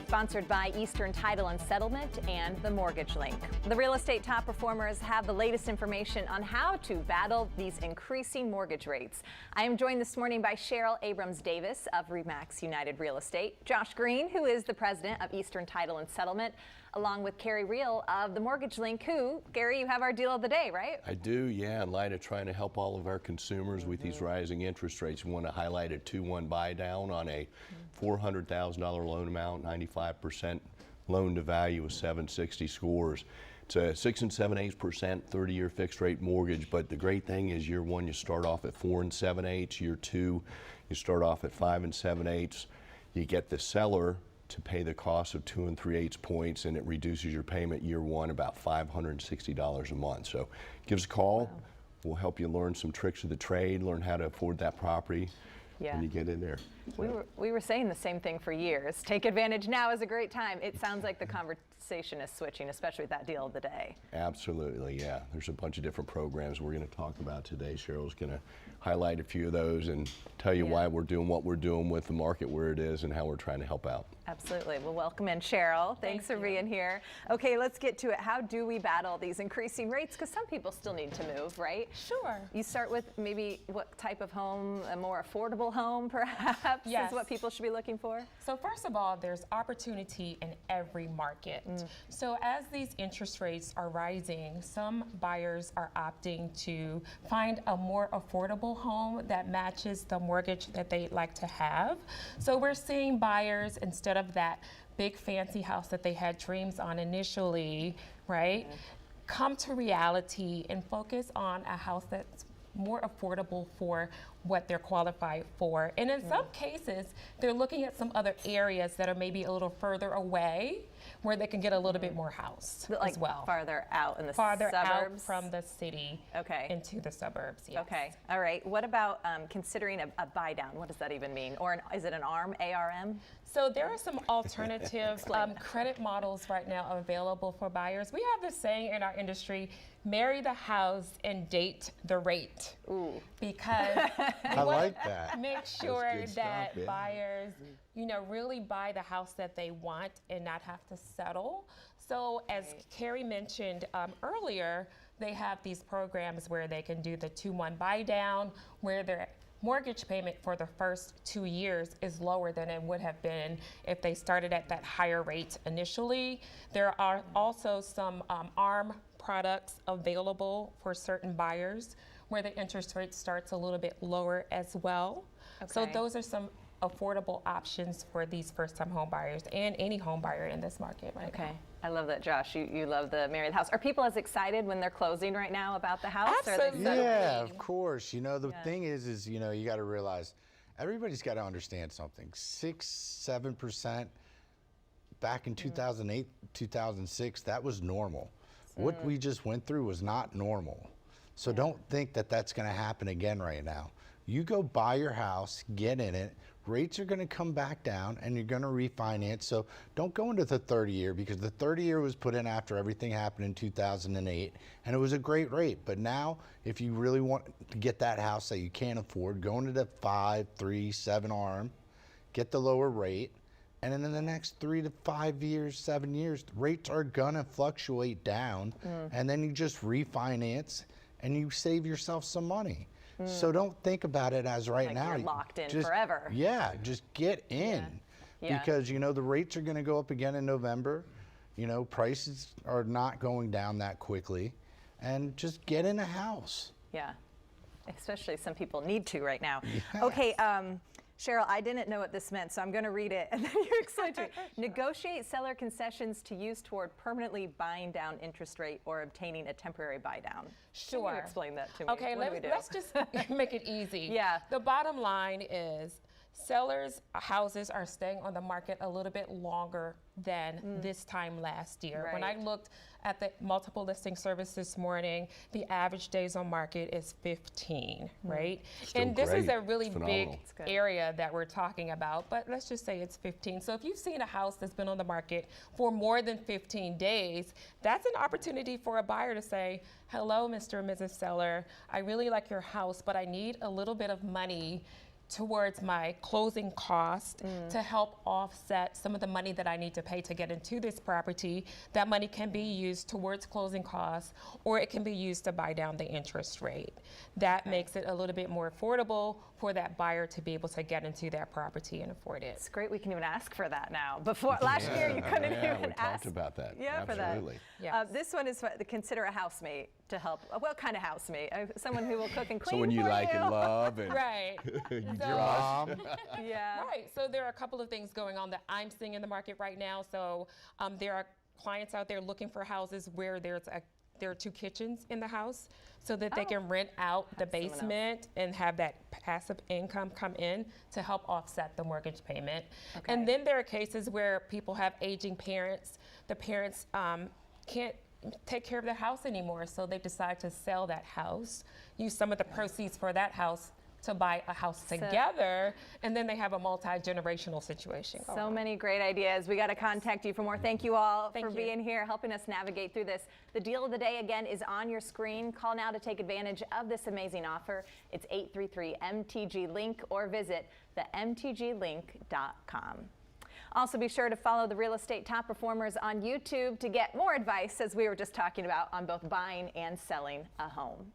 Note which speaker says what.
Speaker 1: Sponsored by Eastern Title and Settlement and the Mortgage Link. The real estate top performers have the latest information on how to battle these increasing mortgage rates. I am joined this morning by Cheryl Abrams-Davis of RE/MAX United Real Estate, Josh Green, who is the president of Eastern Title and Settlement, along with Carrie Reel of the Mortgage Link, who, Gary, you have our deal of the day, right?
Speaker 2: I do, yeah. In light of trying to help all of our consumers with these rising interest rates, we want to highlight a 2-1 buy down on a $400,000 loan amount, 95% loan to value with 760 scores. It's a 6 7/8% 30-year fixed rate mortgage, but the great thing is year one you start off at 4 7/8, year two you start off at 5 7/8. You get the seller to pay the cost of 2 3/8 points, and it reduces your payment year one about $560 a month. So give us a call. Wow. We'll help you learn some tricks of the trade, learn how to afford that property. Yeah. When you get in there.
Speaker 1: We were saying the same thing for years. Take advantage now is a great time. It sounds like the conversation is switching, especially with that deal of the day.
Speaker 2: Absolutely, yeah. There's a bunch of different programs we're going to talk about today. Cheryl's going to highlight a few of those and tell you why we're doing what we're doing with the market where it is and how we're trying to help out.
Speaker 1: Absolutely. Well, welcome in, Cheryl. Thanks for being here. Okay, let's get to it. How do we battle these increasing rates? Because some people still need to move, right?
Speaker 3: Sure.
Speaker 1: You start with maybe what type of home, a more affordable home, perhaps, is what people should be looking for?
Speaker 3: So first of all, there's opportunity in every market. So as these interest rates are rising, some buyers are opting to find a more affordable home that matches the mortgage that they'd like to have. So we're seeing buyers, instead of that big fancy house that they had dreams on initially, right, come to reality and focus on a house that's more affordable for what they're qualified for. And in some cases, they're looking at some other areas that are maybe a little further away where they can get a little bit more house as well.
Speaker 1: Farther out in the
Speaker 3: farther
Speaker 1: suburbs?
Speaker 3: Out from the city into the suburbs, yes.
Speaker 1: Okay, all right. What about considering a buy down? What does that even mean? Or is it an ARM, ARM?
Speaker 3: So there are some alternative credit models right now available for buyers. We have this saying in our industry, marry the house and date the rate.
Speaker 1: Ooh.
Speaker 3: Because
Speaker 4: I like that.
Speaker 3: Make sure that buyers, really buy the house that they want and not have to settle. So as Carrie mentioned earlier, they have these programs where they can do the 2-1 buy down, where their mortgage payment for the first 2 years is lower than it would have been if they started at that higher rate initially. There are also some ARM products available for certain buyers where the interest rate starts a little bit lower as well. Okay. So those are some affordable options for these first-time home buyers and any home buyer in this market right now.
Speaker 1: I love that, Josh. You love the marry the house. Are people as excited when they're closing right now about the house?
Speaker 3: Absolutely.
Speaker 4: Yeah, of course. The thing is you got to realize everybody's got to understand something. 6-7% back in 2008, 2006, that was normal. What we just went through was not normal. So don't think that that's going to happen again right now. You go buy your house, get in it, rates are going to come back down and you're going to refinance. So don't go into the 30-year, because the 30-year was put in after everything happened in 2008 and it was a great rate. But now if you really want to get that house that you can't afford, go into the 5, 3, 7 ARM, get the lower rate. And then in the next 3 to 5 years, 7 years, rates are gonna fluctuate down, and then you just refinance and you save yourself some money. So don't think about it as right now.
Speaker 1: You're locked in forever.
Speaker 4: Yeah, just get in, because the rates are gonna go up again in November. Prices are not going down that quickly, and just get in a house.
Speaker 1: Yeah, especially some people need to right now.
Speaker 4: Yes.
Speaker 1: Okay. Cheryl, I didn't know what this meant, so I'm going to read it and then you explain to me. Negotiate seller concessions to use toward permanently buying down interest rate or obtaining a temporary buy down.
Speaker 3: Sure.
Speaker 1: Can you explain that to me?
Speaker 3: Okay, let's just make it easy.
Speaker 1: Yeah.
Speaker 3: The bottom line is sellers' houses are staying on the market a little bit longer than this time last year.
Speaker 1: Right.
Speaker 3: When I looked at the multiple listing service this morning, the average days on market is 15, right?
Speaker 2: Still
Speaker 3: and this
Speaker 2: great.
Speaker 3: is a really
Speaker 2: Phenomenal.
Speaker 3: big area that we're talking about, but let's just say it's 15. So if you've seen a house that's been on the market for more than 15 days, that's an opportunity for a buyer to say, hello, Mr. and Mrs. Seller, I really like your house, but I need a little bit of money towards my closing cost to help offset some of the money that I need to pay to get into this property. That money can be used towards closing costs, or it can be used to buy down the interest rate. That makes it a little bit more affordable for that buyer to be able to get into that property and afford it.
Speaker 1: It's great we can even ask for that now. Before last year, you couldn't even
Speaker 2: we
Speaker 1: ask.
Speaker 2: talked about that.
Speaker 1: Yeah,
Speaker 2: Absolutely.
Speaker 1: for that.
Speaker 3: Yes.
Speaker 1: This one is consider a housemate to help. What kind of housemate? Someone who will cook and clean
Speaker 2: Someone you
Speaker 1: for
Speaker 2: like
Speaker 1: you.
Speaker 2: and love and
Speaker 3: Right.
Speaker 2: you
Speaker 3: So-
Speaker 2: trust.
Speaker 1: Yeah.
Speaker 3: Right. So there are a couple of things going on that I'm seeing in the market right now. So there are clients out there looking for houses where there are 2 kitchens in the house, so that they can rent out the
Speaker 1: someone else.
Speaker 3: basement and have that passive income come in to help offset the mortgage payment.
Speaker 1: Okay.
Speaker 3: And then there are cases where people have aging parents. The parents can't take care of the house anymore, so they decide to sell that house, use some of the proceeds for that house to buy a house together, and then they have a multi-generational situation.
Speaker 1: So many great ideas. We got to contact you for more. Thank you all
Speaker 3: Thank
Speaker 1: for
Speaker 3: you.
Speaker 1: being here, helping us navigate through this. The deal of the day, again, is on your screen. Call now to take advantage of this amazing offer. It's 833-MTG-LINK or visit themtglink.com. Also, be sure to follow the Real Estate Top Performers on YouTube to get more advice, as we were just talking about, on both buying and selling a home.